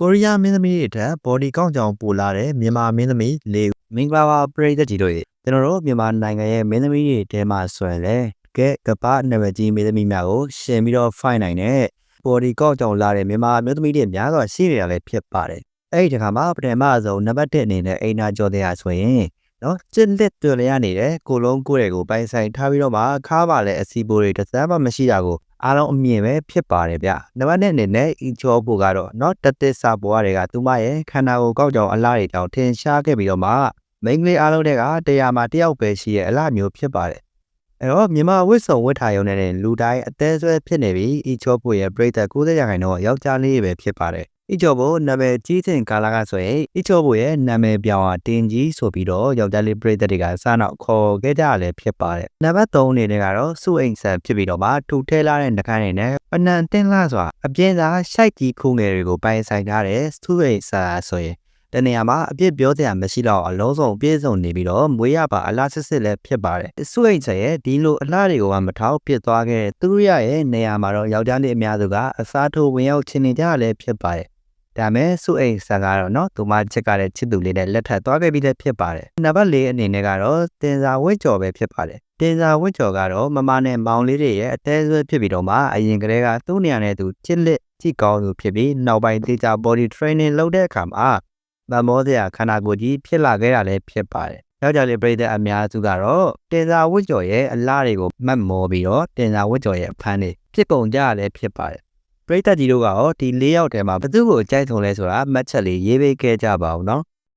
ကိုရီးယားမင်းသမီးတွေထက်ဘော်ဒီကောင်းကြောင်ပိုလာတဲ့မြန်မာမင်းသမီး၄ဦးမင်္ဂလာပါပရိသတ်ကြီးတို့ရေကျွန်တော်တို့မြန်မာနိုင်ငံရဲ့မင်းသမီးတွေထဲမှာဆိုရင်လည်းကပ္ပနံပါတ်ကြီးမင်းသမီးများကိုရှင်ပြီးတော့ဖိုင်နိုင်တဲ့ဘော်ဒီကောင်းကြောင်လာတဲ့မြန်မာမင်းသမီးတွေများစွာရှိနေတာလည်းဖြစ်ပါတယ်အဲ့ဒီတခါမှာပထမဆုံးနံပါတ်1အနေနဲ့အိမ်နာကျော်တဲ့ဟာဆိုရင်နော်ကျစ်လက်တွေ့လျက်နေတဲ့ကိုလုံးကိုတွေကိုပိုင်ဆိုင်ထားပြီးတော့မှခါပါလဲအစီပိုးတွေတစ်စမ်းမှမရှိတာကိုအားလုံးအမြင်ပဲဖြစ်ပါတယ်ဗျနံပါတ်2အနေနဲ့အီချောပိုကတော့เนาะတသစ်စာပွားတွေကသူမရဲ့ခန္ဓာကိုယ်ကောက်ကြောင်အလားတွေကြောင့်ထင်ရှားခဲ့ပြီးတော့မှမိန်းကလေးအားလုံးတွေကတရားမှာတယောက်ပဲရှိရဲ့အလားမျိုးဖြစ်ပါတယ်အဲ့တော့မြန်မာဝစ်စုံဝစ်ထားရုံနဲ့လူတိုင်းအသေးဆွဲဖြစ်နေပြီးအီချောပိုရဲ့ပြိတ္တ90ရာခိုင်နှုန်းယောက်ျားလေးပဲဖြစ်ပါတယ်အီချောပိုနာမည်ကြီးတဲ့ကာလာကဆိုရင်အီချောပိုရဲ့နာမည်ပြောင်းဟာတင်ကြီးဆိုပြီးတော့ယောက်ျားလေးပြိတ္တတွေကစနောက်ခေါ်ခဲ့ကြရလဲဖြစ်ပါတယ်နံပါတ်3အနေနဲ့ကတော့စုအိမ်ဆန်ဖြစ်ပြီးတော့မှထူထဲလာတဲ့နှခမ်းတွေနဲ့ပနံတင်းလာစွာအပြင်းသာရှိုက်ကြီးခုငယ်တွေကိုပိုင်ဆိုင်ထားတဲ့စုအိမ်ဆန်ဆိုရင်တနေရာမှာအပြစ်ပြောစရာမရှိတော့အလုံးစုံပြည့်စုံနေပြီးတော့မွေးရပါအလားစစ်စစ်လည်းဖြစ်ပါတယ်စုအိမ်ဆန်ရဲ့ဒီလိုအလားတွေကိုမထောက်ပြစ်သွားခဲ့သူရရဲ့နေရာမှာတော့ယောက်ျားလေးအများစုကအစားထိုးဝင်ရောက်ချင်နေကြလည်းဖြစ်ပါတယ်ဒါမဲ့စုအိမ်ဆန်ကတော့เนาะသူမချစ်ကတဲ့ချစ်သူလေးနဲ့လက်ထပ်သွားခဲ့ပြီးလည်းဖြစ်ပါတယ်နံပါတ်4အနေနဲ့ကတော့တင်စာဝစ်ကြော်ပဲဖြစ်ပါတယ်တင်စာဝစ်ကြော်ကတော့မမနဲ့မောင်လေးတွေရဲ့အသေးဆွဲဖြစ်ပြီးတော့မှအရင်ကတည်းကသူ့နေရာနဲ့သူချစ်လက်ကြည့်ကောင်းသူဖြစ်ပြီးနောက်ပိုင်းတေချာ body training လုပ်တဲ့အခါမှာဗမောစရာခန္ဓာကိုယ်ကြီးဖြစ်လာခဲ့တာလည်းဖြစ်ပါတယ်ယောက်ျားလေးပြည်သက်အများစုကတော့တင်စာဝစ်ကြော်ရဲ့အလားတွေကိုမှတ်မောပြီးတော့တင်စာဝစ်ကြော်ရဲ့အဖမ်းတွေဖြစ်ကုန်ကြရလည်းဖြစ်ပါတယ်ပရိသတ်ကြီးတို့ကရောဒီ၄ယောက်ထဲမှာဘယ်သူ့ကိုကြိုက်ဆုံးလဲဆိုတာမှတ်ချက်လေးရေးပေးခဲ့ကြပါဦးနော်